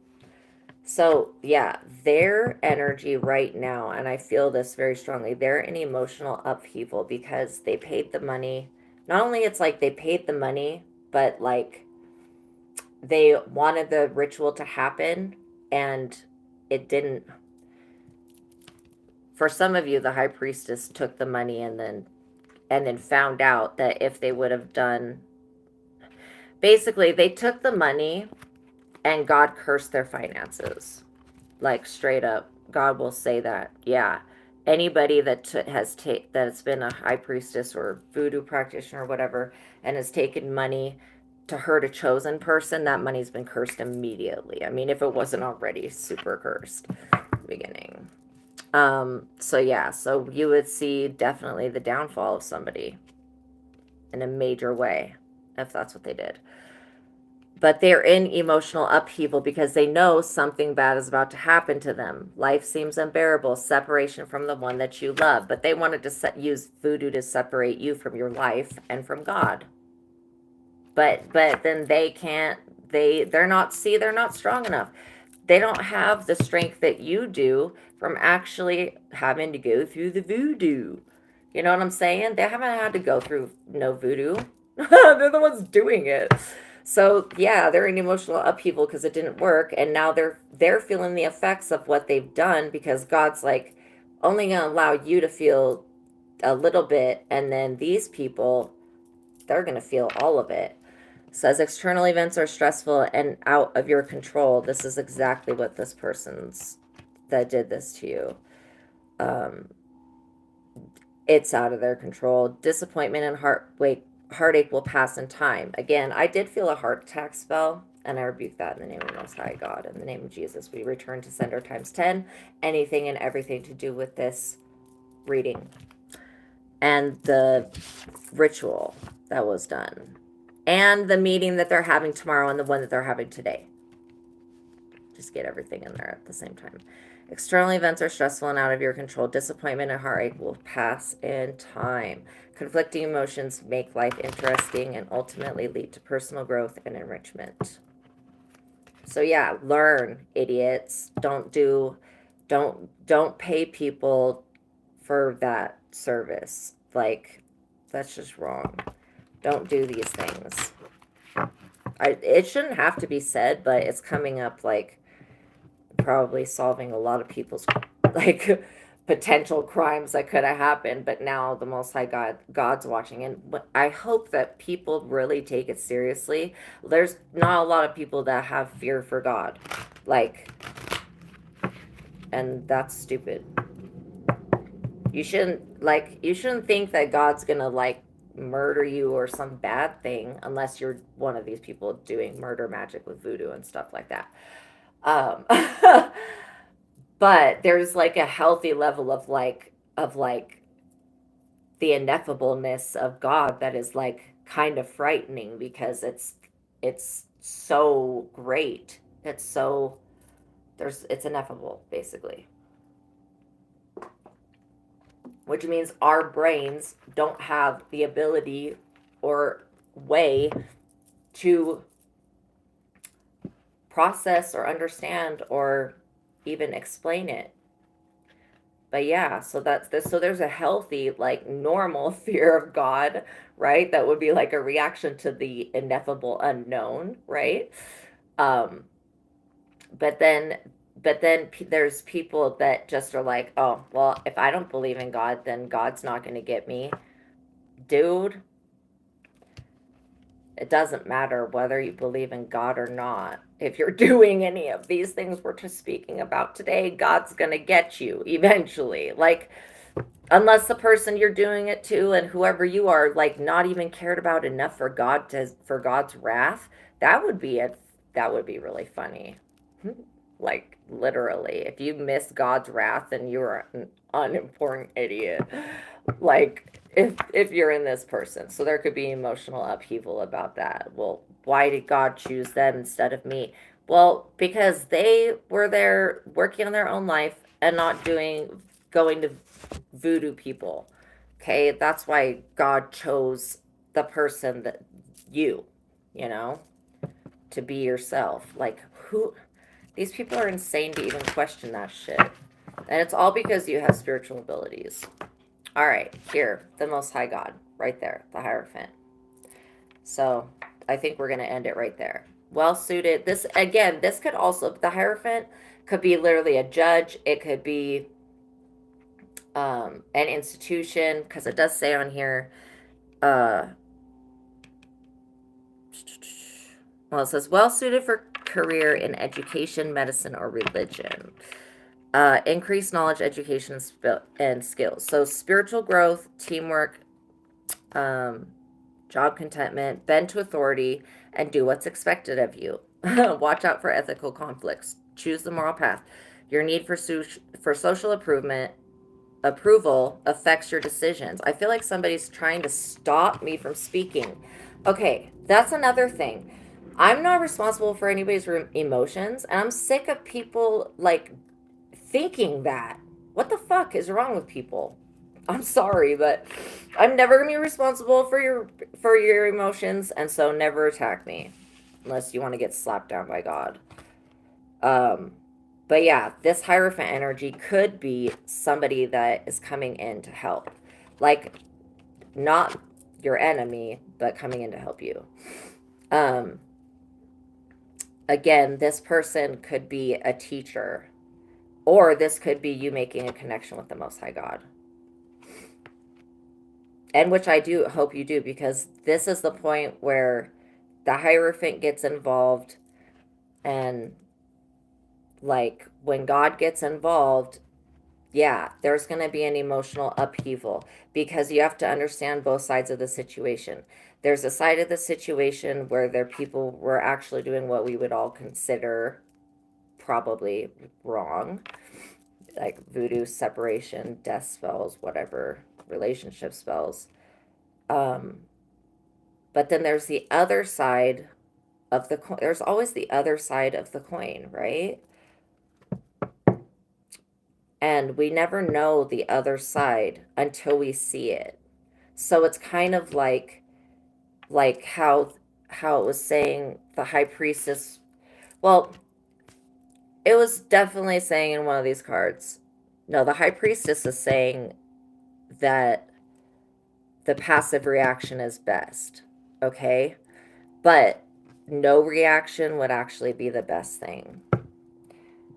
A: So, yeah, their energy right now, and I feel this very strongly, they're in emotional upheaval because they paid the money. Not only it's like they paid the money, but like they wanted the ritual to happen and it didn't. For some of you, the high priestess took the money and then found out that if they would have done, basically they took the money and God cursed their finances. Like straight up, God will say that. Yeah, anybody that that's been a high priestess or voodoo practitioner or whatever and has taken money to hurt a chosen person, that money's been cursed immediately. I mean, if it wasn't already super cursed at the beginning. So yeah, so you would see definitely the downfall of somebody in a major way if that's what they did. But they're in emotional upheaval because they know something bad is about to happen to them. Life seems unbearable, separation from the one that you love. But they wanted to use voodoo to separate you from your life and from God. But then they can't. They're not. See, they're not strong enough. They don't have the strength that you do from actually having to go through the voodoo. You know what I'm saying? They haven't had to go through no voodoo. They're the ones doing it. So yeah, they're in emotional upheaval because it didn't work, and now they're feeling the effects of what they've done because God's like only gonna allow you to feel a little bit, and then these people, they're gonna feel all of it. Says external events are stressful and out of your control. This is exactly what this person's that did this to you. Um, it's out of their control. Disappointment and heartache will pass in time. Again, I did feel a heart attack spell, and I rebuke that in the name of the Most High God. In the name of Jesus, we return to sender times 10, anything and everything to do with this reading and the ritual that was done, and the meeting that they're having tomorrow and the one that they're having today. Just get everything in there at the same time. External events are stressful and out of your control. Disappointment and heartache will pass in time. Conflicting emotions make life interesting and ultimately lead to personal growth and enrichment. So yeah, learn, idiots. Don't pay people for that service. Like, that's just wrong. Don't do these things. It shouldn't have to be said, but it's coming up like probably solving a lot of people's like potential crimes that could have happened. But now the Most High God's watching, and I hope that people really take it seriously. There's not a lot of people that have fear for God, like, and that's stupid. You shouldn't think that God's gonna like murder you or some bad thing unless you're one of these people doing murder magic with voodoo and stuff like that. Um, but there's like a healthy level of like the ineffableness of God that is like kind of frightening because it's so great. It's ineffable basically. Which means our brains don't have the ability or way to process or understand or even explain it. But yeah, so that's this. So there's a healthy, like normal fear of God, right? That would be like a reaction to the ineffable unknown, right? Um, but then, there's people that just are like, oh, well, if I don't believe in God, then God's not going to get me. Dude, it doesn't matter whether you believe in God or not. If you're doing any of these things we're just speaking about today, God's going to get you eventually. Like, Unless the person you're doing it to and whoever you are, like, not even cared about enough for God's wrath, that would be a that would be really funny. Like, literally, if you miss God's wrath, then you're an unimportant idiot. Like, if you're in this person, so there could be emotional upheaval about that. Well, why did God choose them instead of me? Well, because they were there working on their own life and not going to voodoo people. Okay, that's why God chose the person that you, you know, to be yourself. Like, who? These people are insane to even question that shit. And it's all because you have spiritual abilities. All right, here, the Most High God, right there, the Hierophant. So I think we're going to end it right there. Well suited. This, again, this could also, the Hierophant could be literally a judge. It could be an institution, because it does say on here, uh, well, it says well suited for career in education, medicine, or religion. Increased knowledge, education, and skills. So spiritual growth, teamwork, um, job contentment, bend to authority, and do what's expected of you. Watch out for ethical conflicts. Choose the moral path. Your need for social approval affects your decisions. I feel like somebody's trying to stop me from speaking. Okay, that's another thing. I'm not responsible for anybody's emotions, and I'm sick of people like thinking that. What the fuck is wrong with people? I'm sorry, but I'm never gonna be responsible for your emotions, and so never attack me unless you want to get slapped down by God. Um, but yeah, this Hierophant energy could be somebody that is coming in to help, like not your enemy, but coming in to help you. Um, Again, this person could be a teacher, or this could be you making a connection with the Most High God. And which I do hope you do, because this is the point where the Hierophant gets involved. And like when God gets involved, yeah, there's going to be an emotional upheaval, because you have to understand both sides of the situation. There's a side of the situation where their people were actually doing what we would all consider probably wrong, like voodoo, separation, death spells, whatever, relationship spells. Um, but then there's the other side of the coin. There's always the other side of the coin, right? And we never know the other side until we see it. So it's kind of like how it was saying the high priestess. Well, it was definitely saying in one of these cards. No, the high priestess is saying that the passive reaction is best. Okay? But no reaction would actually be the best thing,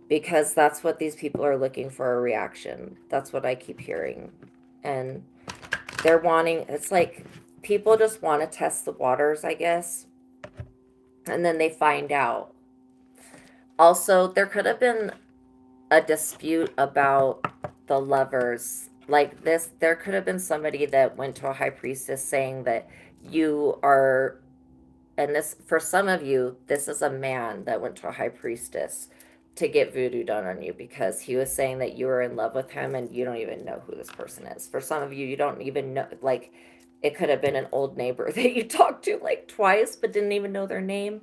A: because that's what these people are looking for, a reaction. That's what I keep hearing. And they're wanting, it's like people just want to test the waters, I guess. And then they find out. Also, there could have been a dispute about the lovers. Like this, there could have been somebody that went to a high priestess saying that you are, and this, for some of you, this is a man that went to a high priestess to get voodoo done on you, because he was saying that you were in love with him and you don't even know who this person is. For some of you, you don't even know, like, it could have been an old neighbor that you talked to like twice but didn't even know their name.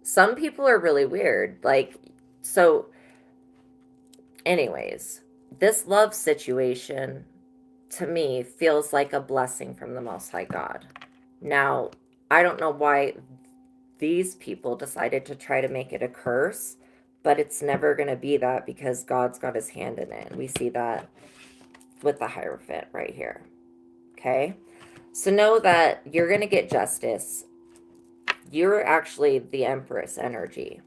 A: Some people are really weird. Like, so anyways, this love situation to me feels like a blessing from the Most High God. Now, I don't know why these people decided to try to make it a curse, but it's never going to be that, because God's got his hand in it. And we see that with the Hierophant right here. Okay? So know that you're going to get justice. You're actually the Empress energy.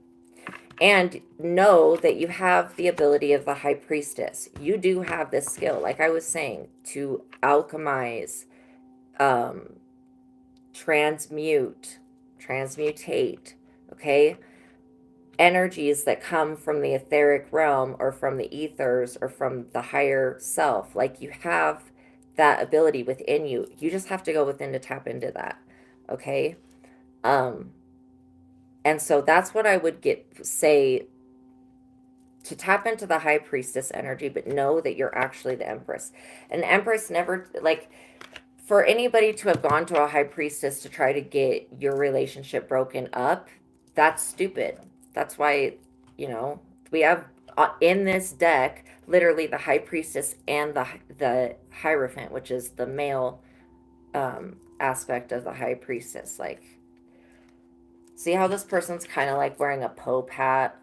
A: And know that you have the ability of the High Priestess. You do have this skill, like I was saying, to alchemize, transmutate, okay? energies that come from the etheric realm or from the ethers or from the higher self. Like, you have that ability within you. You just have to go within to tap into that. Okay? Um, and so that's what I would say, to tap into the high priestess energy, but know that you're actually the empress. An empress never, like, for anybody to have gone to a high priestess to try to get your relationship broken up, that's stupid. That's why, you know, we have in this deck literally the high priestess and the hierophant, which is the male aspect of the high priestess. Like, see how this person's kind of like wearing a Pope hat,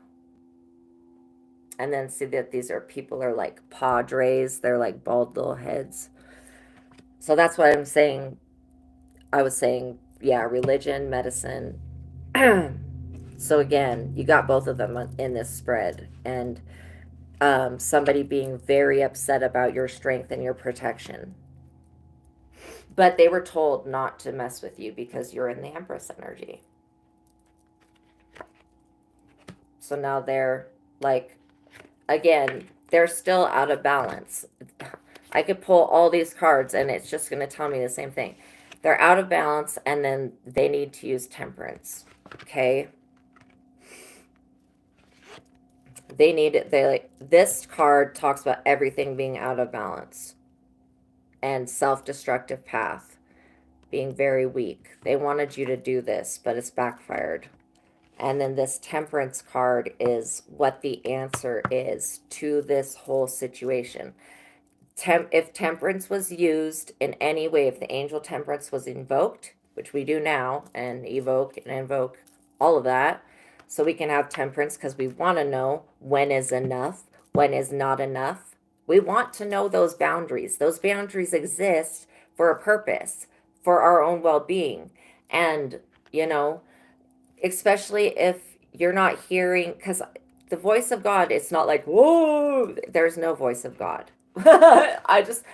A: and then see that these are people are like padres. They're like bald little heads. So that's what I'm saying. I was saying, yeah, religion, medicine. So again, you got both of them in this spread, and somebody being very upset about your strength and your protection. But they were told not to mess with you because you're in the Empress energy. So now they're like, again, they're still out of balance. I could pull all these cards and it's just going to tell me the same thing. They're out of balance, and then they need to use temperance. Okay? They like, this card talks about everything being out of balance and self-destructive path, being very weak. They wanted you to do this, but it's backfired. And then this temperance card is what the answer is to this whole situation. If temperance was used in any way, if the angel temperance was invoked, which we do now, and evoke and invoke all of that, so we can have temperance, because we want to know when is enough, when is not enough. We want to know those boundaries. Those boundaries exist for a purpose, for our own well-being. And, you know, especially if you're not hearing, because the voice of God, it's not like, whoa, there's no voice of God. I just,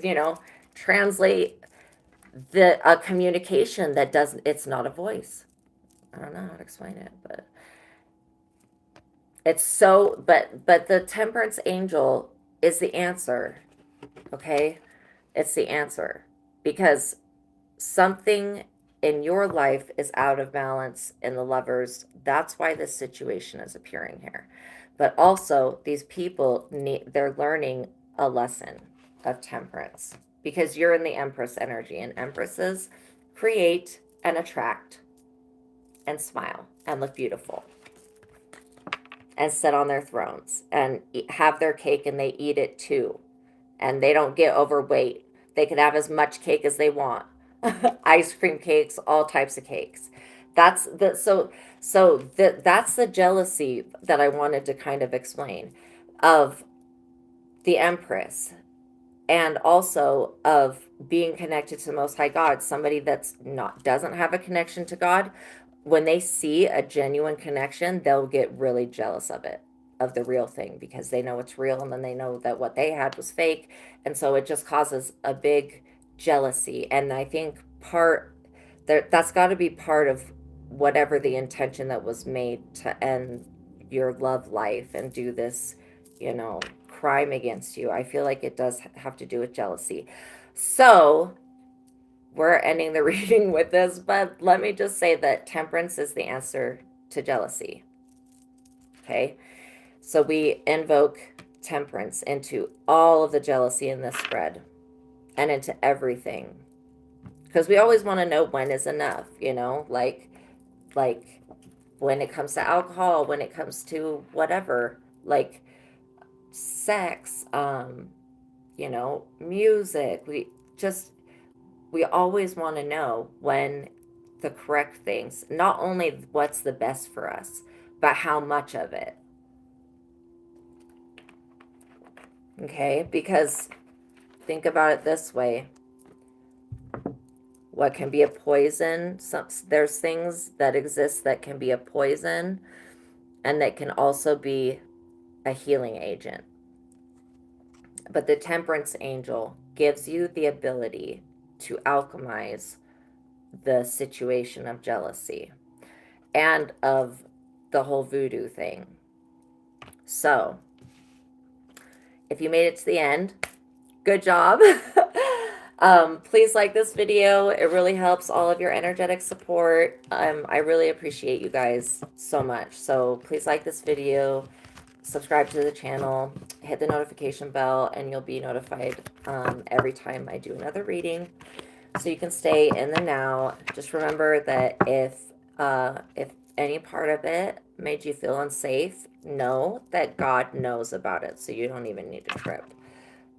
A: you know, translate the communication that doesn't, it's not a voice. I don't know how to explain it, but it's so, but the temperance angel is the answer. Okay? It's the answer, because something in your life is out of balance in the lovers. That's why this situation is appearing here. But also, these people they're learning a lesson of temperance, because you're in the Empress energy, and Empresses create and attract and smile and look beautiful and sit on their thrones and have their cake, and they eat it too. And they don't get overweight. They can have as much cake as they want. Ice cream cakes, all types of cakes. That's the that's the jealousy that I wanted to kind of explain of the Empress, and also of being connected to the Most High God. Somebody that's not doesn't have a connection to God, when they see a genuine connection, they'll get really jealous of it, of the real thing, because they know it's real, and then they know that what they had was fake, and so it just causes a big jealousy. And I think that's got to be part of whatever the intention that was made to end your love life and do this, you know, crime against you. I feel like it does have to do with jealousy. So we're ending the reading with this, but let me just say that temperance is the answer to jealousy. Okay? So we invoke temperance into all of the jealousy in this spread and into everything. Because we always want to know when is enough, you know, like when it comes to alcohol, when it comes to whatever, like sex, you know, music. We always want to know when the correct things, not only what's the best for us, but how much of it. Okay? Because think about it this way: what can be a poison? There's things that exist that can be a poison, and that can also be a healing agent. But the temperance angel gives you the ability to alchemize the situation of jealousy and of the whole voodoo thing. So, if you made it to the end, good job. Please like this video. It really helps all of your energetic support. I really appreciate you guys so much. So please like this video, subscribe to the channel, hit the notification bell, and you'll be notified every time I do another reading. So you can stay in the now. Just remember that if any part of it made you feel unsafe, know that God knows about it, so you don't even need to trip.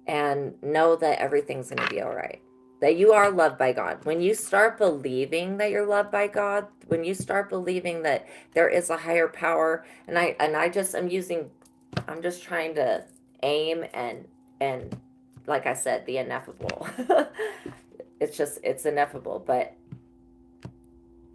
A: And know that everything's going to be all right. That you are loved by God. When you start believing that you're loved by God, when you start believing that there is a higher power, and I'm just trying to aim and like I said, the ineffable. It's ineffable, but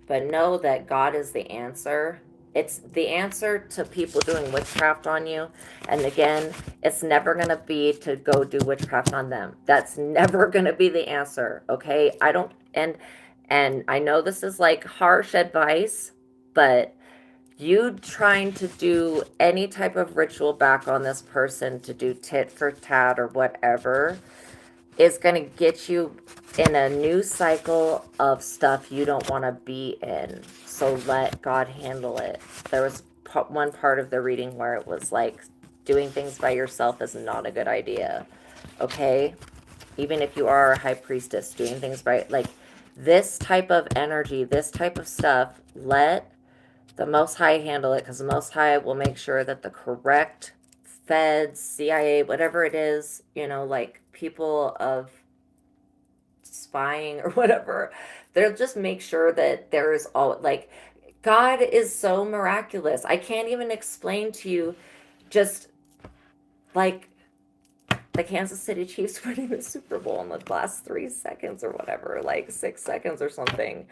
A: know that God is the answer. It's the answer to people doing witchcraft on you. And again, it's never going to be to go do witchcraft on them. That's never going to be the answer. Okay. And I know this is like harsh advice, but you trying to do any type of ritual back on this person to do tit for tat or whatever is going to get you in a new cycle of stuff you don't want to be in. So let God handle it. There was one part of the reading where it was like doing things by yourself is not a good idea. Okay? Even if you are a high priestess, doing things by, like, this type of energy, this type of stuff, let the Most High handle it, because the Most High will make sure that the correct feds, CIA, whatever it is, like people of spying or whatever, they'll just make sure that there is all, like, God is so miraculous. I can't even explain to you, just like the Kansas City Chiefs winning the Super Bowl in the last 3 seconds or whatever, like 6 seconds or something.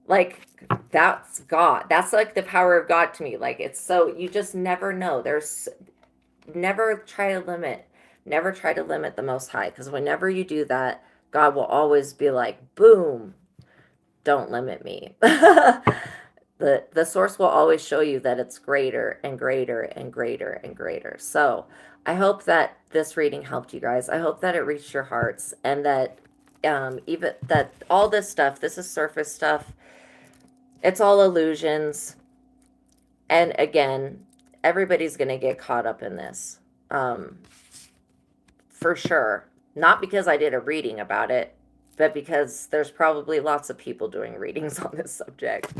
A: Like, that's God. That's like the power of God to me. Like, it's so, you just never know. Never try to limit the Most High, because whenever you do that, God will always be like, boom, don't limit me. The source will always show you that it's greater and greater and greater and greater. So I hope that this reading helped you guys. I hope that it reached your hearts, and that even that all this stuff, this is surface stuff. It's all illusions. And again, everybody's going to get caught up in this. For sure. Not because I did a reading about it, but because there's probably lots of people doing readings on this subject.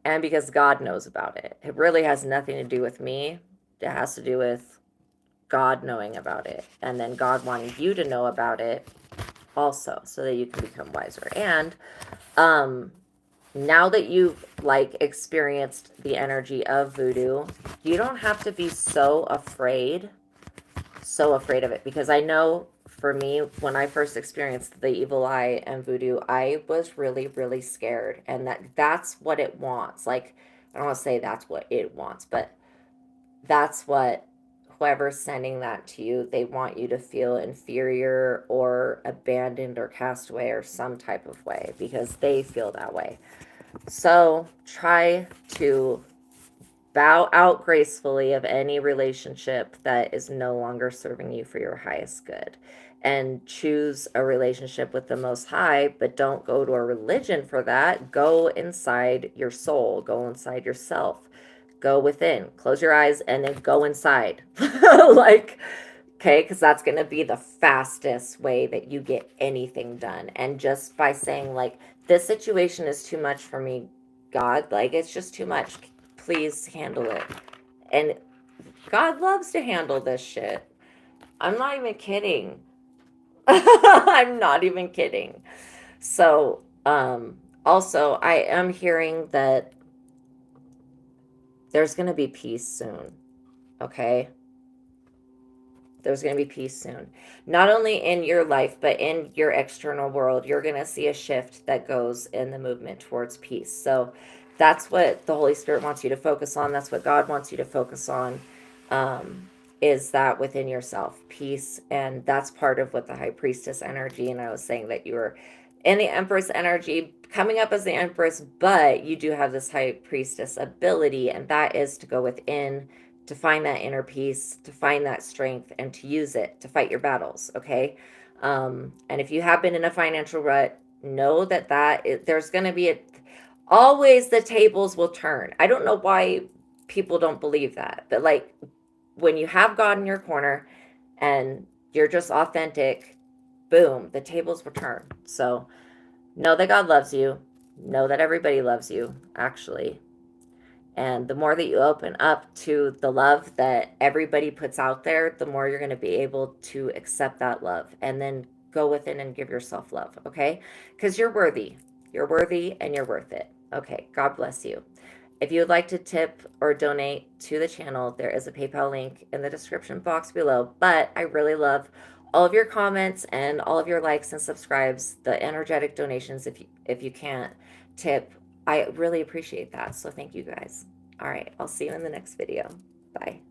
A: And because God knows about it. It really has nothing to do with me. It has to do with God knowing about it. And then God wanting you to know about it also, so that you can become wiser. And now that you've like experienced the energy of voodoo, you don't have to be so afraid of it, because I know for me, when I first experienced the evil eye and voodoo, I was really, really scared. And that's what it wants. Like, I don't want to say that's what it wants, but that's what whoever's sending that to you, they want you to feel inferior or abandoned or cast away or some type of way, because they feel that way. So try to bow out gracefully of any relationship that is no longer serving you for your highest good, and choose a relationship with the Most High. But don't go to a religion for that. Go inside your soul, go inside yourself, go within, close your eyes, and then go inside. Like, okay, because that's going to be the fastest way that you get anything done. And just by saying, like, this situation is too much for me, God, like, it's just too much, please handle it. And God loves to handle this shit. I'm not even kidding. I'm not even kidding. So, also, I am hearing that there's going to be peace soon. Okay? There's going to be peace soon. Not only in your life, but in your external world, you're going to see a shift that goes in the movement towards peace. So that's what the Holy Spirit wants you to focus on. That's what God wants you to focus on, is that within yourself, peace. And that's part of what the High Priestess energy, and I was saying that you were in the Empress energy, coming up as the Empress, but you do have this High Priestess ability, and that is to go within, to find that inner peace, to find that strength, and to use it to fight your battles, okay? And if you have been in a financial rut, know that there's going to be always the tables will turn. I don't know why people don't believe that, but like when you have God in your corner and you're just authentic, boom, the tables will turn. So know that God loves you. Know that everybody loves you, actually. And the more that you open up to the love that everybody puts out there, the more you're going to be able to accept that love and then go within and give yourself love, okay? Because you're worthy. You're worthy and you're worth it. Okay, God bless you. If you would like to tip or donate to the channel, there is a PayPal link in the description box below. But I really love all of your comments and all of your likes and subscribes, the energetic donations if you can't tip. I really appreciate that. So thank you guys. All right, I'll see you in the next video. Bye.